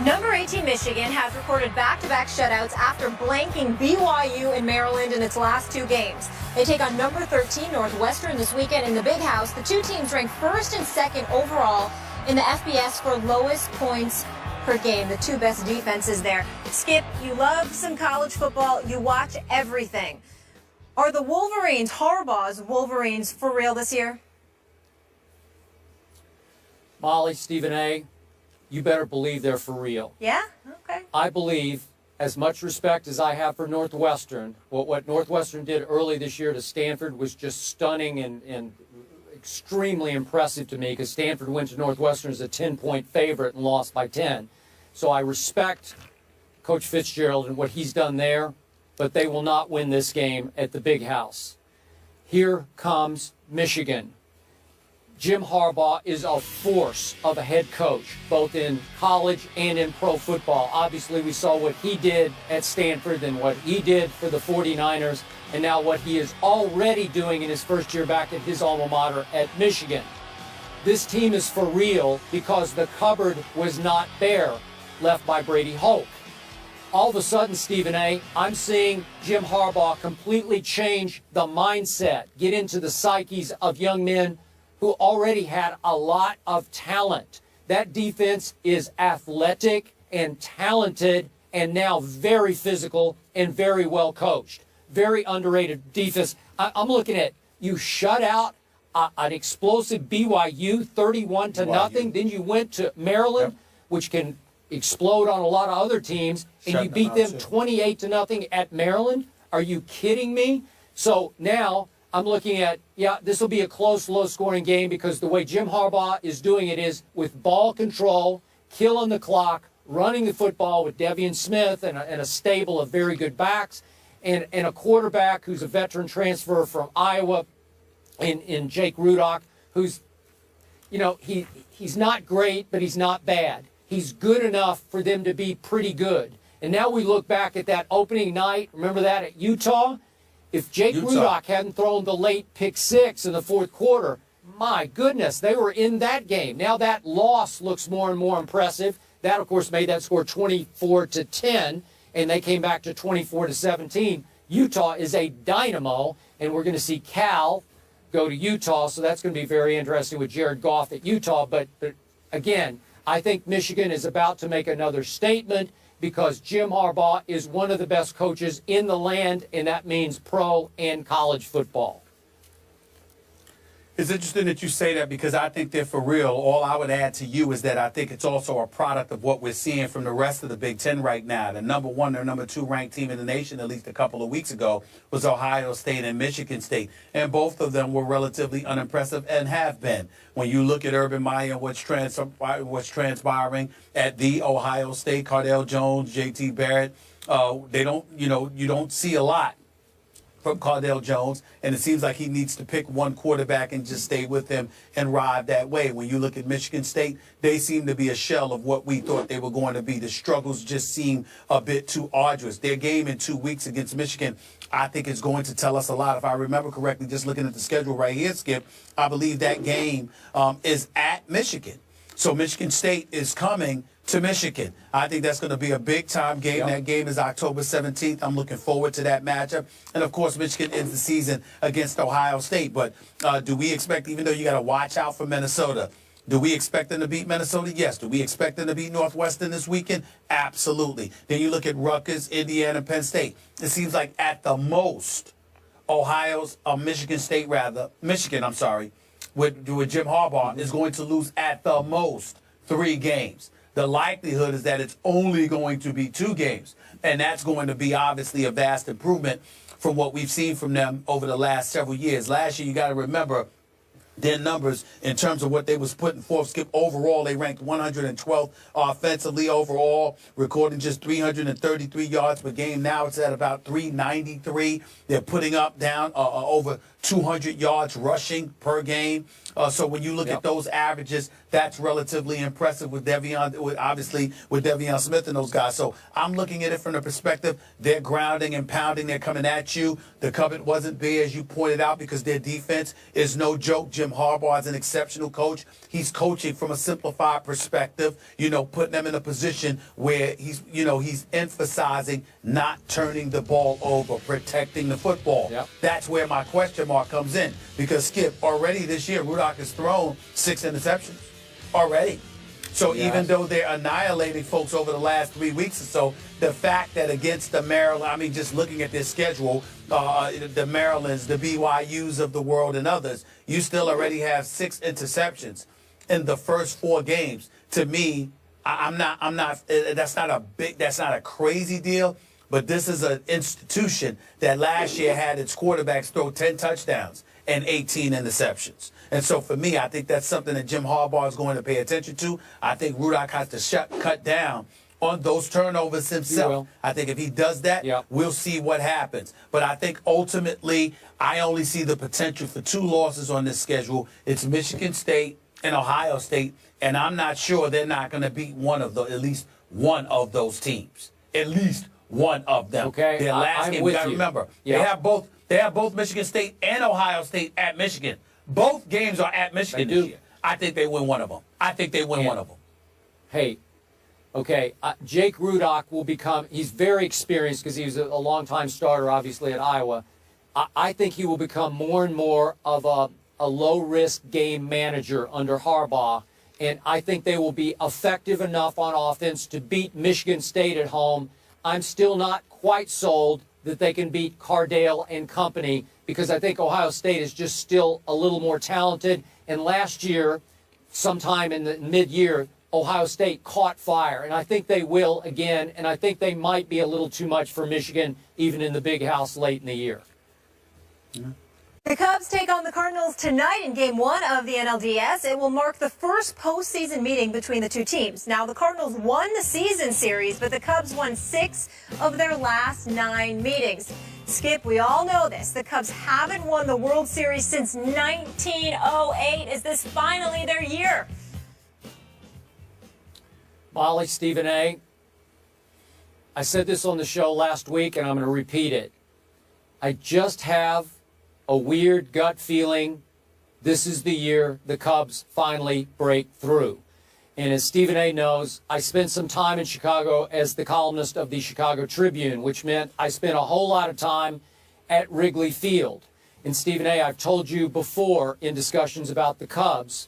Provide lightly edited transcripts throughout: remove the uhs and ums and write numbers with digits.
Number 18 Michigan has recorded back-to-back shutouts after blanking BYU and Maryland in its last two games. They take on number 13 Northwestern this weekend in the Big House. The two teams ranked first and second overall in the FBS for lowest points per game, the two best defenses there. Skip, you love some college football. You watch everything. Are the Wolverines, Harbaugh's Wolverines, for real this year? Molly, Stephen A., you better believe they're for real. Yeah? Okay. I believe, as much respect as I have for Northwestern, what Northwestern did early this year to Stanford was just stunning and extremely impressive to me, because Stanford went to Northwestern as a 10-point favorite and lost by 10. So I respect Coach Fitzgerald and what he's done there, but they will not win this game at the Big House. Here comes Michigan. Jim Harbaugh is a force of a head coach, both in college and in pro football. Obviously, we saw what he did at Stanford and what he did for the 49ers, and now what he is already doing in his first year back at his alma mater at Michigan. This team is for real because the cupboard was not bare, left by Brady Hoke. All of a sudden, Stephen A., I'm seeing Jim Harbaugh completely change the mindset, get into the psyches of young men who already had a lot of talent. That defense is athletic and talented and now very physical and very well coached. Very underrated defense. I'm looking at you shut out an explosive BYU 31-0. Then you went to Maryland, which can explode on a lot of other teams, and you beat them 28-0 at Maryland. Are you kidding me? So now I'm looking at, yeah, this will be a close, low-scoring game because the way Jim Harbaugh is doing it is with ball control, killing the clock, running the football with Devian Smith and a stable of very good backs, and a quarterback who's a veteran transfer from Iowa in Jake Rudock, who's, you know, he's not great, but he's not bad. He's good enough for them to be pretty good. And now we look back at that opening night, remember that at Utah? If Jake Rudock hadn't thrown the late pick six in the fourth quarter, my goodness, they were in that game. Now that loss looks more and more impressive. That, of course, made that score 24-10, and they came back to 24-17. Utah is a dynamo, and we're going to see Cal go to Utah, so that's going to be very interesting with Jared Goff at Utah. But again, I think Michigan is about to make another statement, because Jim Harbaugh is one of the best coaches in the land, and that means pro and college football. It's interesting that you say that, because I think they're for real. All I would add to you is that I think it's also a product of what we're seeing from the rest of the Big Ten right now. The number one or number two ranked team in the nation, at least a couple of weeks ago, was Ohio State and Michigan State. And both of them were relatively unimpressive and have been. When you look at Urban Meyer and what's transpiring at the Ohio State, Cardale Jones, J.T. Barrett, you don't see a lot from Cardale Jones, and it seems like he needs to pick one quarterback and just stay with him and ride that way. When you look at Michigan State, they seem to be a shell of what we thought they were going to be. The struggles just seem a bit too arduous. Their game in 2 weeks against Michigan, I think, is going to tell us a lot. If I remember correctly, just looking at the schedule right here, Skip, I believe that game is at Michigan. So Michigan State is coming to Michigan. I think that's going to be a big-time game. Yep. That game is October 17th. I'm looking forward to that matchup. And, of course, Michigan ends the season against Ohio State. But do we expect, even though you got to watch out for Minnesota, do we expect them to beat Minnesota? Yes. Do we expect them to beat Northwestern this weekend? Absolutely. Then you look at Rutgers, Indiana, Penn State. It seems like at the most, Michigan, with Jim Harbaugh is going to lose at the most 3 games. The likelihood is that it's only going to be 2 games, and that's going to be obviously a vast improvement from what we've seen from them over the last several years. Last year, you got to remember their numbers in terms of what they was putting forth. Skip, overall, they ranked 112th offensively overall, recording just 333 yards per game. Now it's at about 393. They're putting up over 200 yards rushing per game. So when you look at those averages, that's relatively impressive with obviously with Devion Smith and those guys. So I'm looking at it from the perspective, they're grounding and pounding, they're coming at you. The cover wasn't there, as you pointed out, because their defense is no joke. Jim Harbaugh is an exceptional coach. He's coaching from a simplified perspective, putting them in a position where he's emphasizing not turning the ball over, protecting the football. That's where my question mark comes in, because Skip, already this year, Rudock has thrown 6 interceptions already. So even though they're annihilating folks over the last 3 weeks or so, the fact that against the Maryland, just looking at their schedule, the Marylands, the BYUs of the world and others, you still already have 6 interceptions in the first 4 games. To me, that's not a crazy deal, but this is an institution that last year had its quarterbacks throw 10 touchdowns and 18 interceptions. And so for me, I think that's something that Jim Harbaugh is going to pay attention to. I think Rudock has to cut down on those turnovers himself. I think if he does that, we'll see what happens. But I think ultimately, I only see the potential for 2 losses on this schedule. It's Michigan State and Ohio State, and I'm not sure they're not going to beat at least one of those teams. At least one of them. Okay, their last game, you got to remember, they have both Michigan State and Ohio State at Michigan. Both games are at Michigan this year. I think they win one of them. Hey, okay, Jake Rudock will become, he's very experienced because he was a longtime starter, obviously, at Iowa. I think he will become more and more of a low-risk game manager under Harbaugh, and I think they will be effective enough on offense to beat Michigan State at home. I'm still not quite sold that they can beat Cardale and company, because I think Ohio State is just still a little more talented. And last year, sometime in the mid-year, Ohio State caught fire, and I think they will again, and I think they might be a little too much for Michigan, even in the big house late in the year. The Cubs take on the Cardinals tonight in Game 1 of the NLDS. It will mark the first postseason meeting between the two teams. Now, the Cardinals won the season series, but the Cubs won 6 of their last 9 meetings. Skip, we all know this. The Cubs haven't won the World Series since 1908. Is this finally their year? Molly, Stephen A., I said this on the show last week, and I'm going to repeat it. I just have a weird gut feeling this is the year the Cubs finally break through. And as Stephen A. knows, I spent some time in Chicago as the columnist of the Chicago Tribune, which meant I spent a whole lot of time at Wrigley Field. And Stephen A., I've told you before in discussions about the Cubs,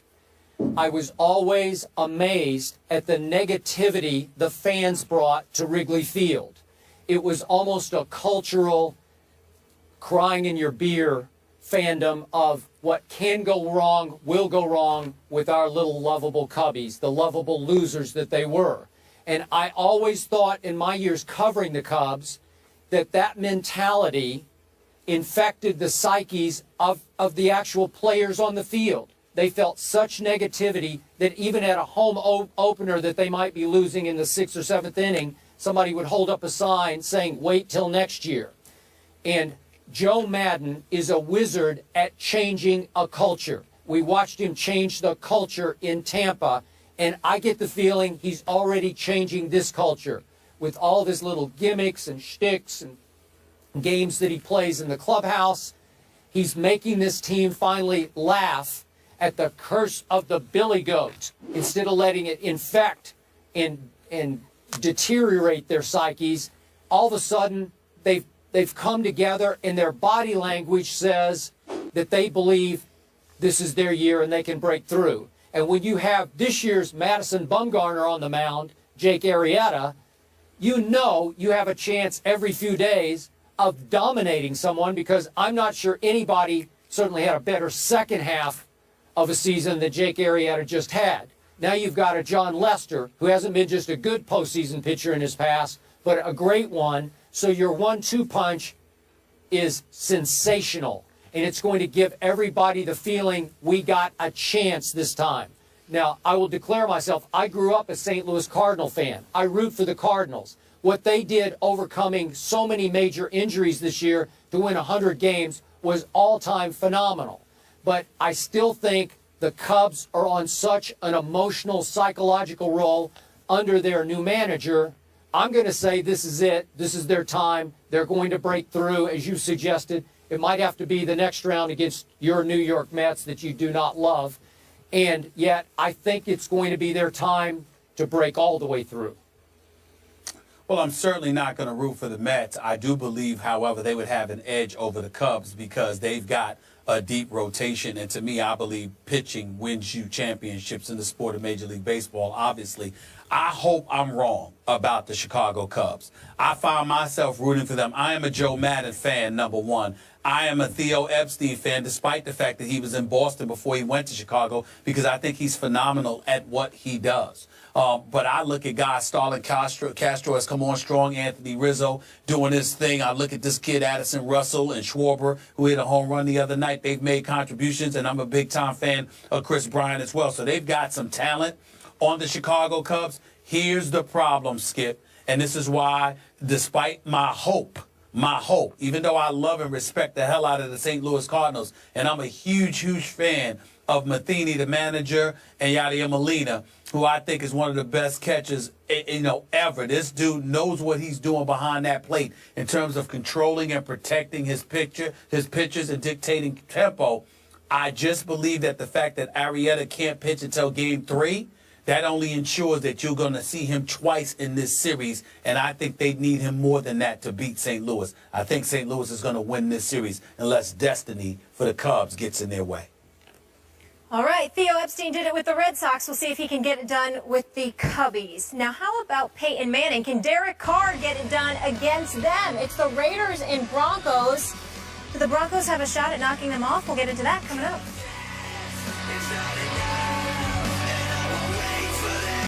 I was always amazed at the negativity the fans brought to Wrigley Field. It was almost a cultural crying in your beer fandom of what can go wrong, will go wrong with our little lovable Cubbies, the lovable losers that they were. And I always thought in my years covering the Cubs that mentality infected the psyches of the actual players on the field. They felt such negativity that even at a home opener that they might be losing in the 6th or 7th inning, somebody would hold up a sign saying, wait till next year. And Joe Madden is a wizard at changing a culture. We watched him change the culture in Tampa, and I get the feeling he's already changing this culture with all of his little gimmicks and shticks and games that he plays in the clubhouse. He's making this team finally laugh at the curse of the billy goat instead of letting it infect and deteriorate their psyches. All of a sudden, they've come together, and their body language says that they believe this is their year and they can break through. And when you have this year's Madison Bumgarner on the mound, Jake Arrieta, you know you have a chance every few days of dominating someone, because I'm not sure anybody certainly had a better second half of a season that Jake Arrieta just had. Now you've got a John Lester, who hasn't been just a good postseason pitcher in his past, but a great one. So your 1-2 punch is sensational, and it's going to give everybody the feeling we got a chance this time. Now, I will declare myself, I grew up a St. Louis Cardinal fan. I root for the Cardinals. What they did overcoming so many major injuries this year to win 100 games was all-time phenomenal. But I still think the Cubs are on such an emotional, psychological roll under their new manager. I'm going to say this is it. This is their time. They're going to break through, as you suggested. It might have to be the next round against your New York Mets that you do not love. And yet, I think it's going to be their time to break all the way through. Well, I'm certainly not going to root for the Mets. I do believe, however, they would have an edge over the Cubs because they've got a deep rotation. And to me, I believe pitching wins you championships in the sport of Major League Baseball, obviously. I hope I'm wrong about the Chicago Cubs. I find myself rooting for them. I am a Joe Madden fan, number one. I am a Theo Epstein fan, despite the fact that he was in Boston before he went to Chicago, because I think he's phenomenal at what he does. But I look at guys, Starlin Castro has come on strong, Anthony Rizzo doing his thing. I look at this kid, Addison Russell and Schwarber, who hit a home run the other night. They've made contributions, and I'm a big-time fan of Chris Bryant as well. So they've got some talent on the Chicago Cubs. Here's the problem, Skip, and this is why, despite my hope, even though I love and respect the hell out of the St. Louis Cardinals, and I'm a huge fan of Matheny, the manager, and Yadier Molina, who I think is one of the best catchers, ever. This dude knows what he's doing behind that plate in terms of controlling and protecting his pitches and dictating tempo. I just believe that the fact that Arrieta can't pitch until Game 3, that only ensures that you're going to see him twice in this series, and I think they need him more than that to beat St. Louis. I think St. Louis is going to win this series unless destiny for the Cubs gets in their way. All right, Theo Epstein did it with the Red Sox. We'll see if he can get it done with the Cubbies. Now, how about Peyton Manning? Can Derek Carr get it done against them? It's the Raiders and Broncos. Do the Broncos have a shot at knocking them off? We'll get into that coming up.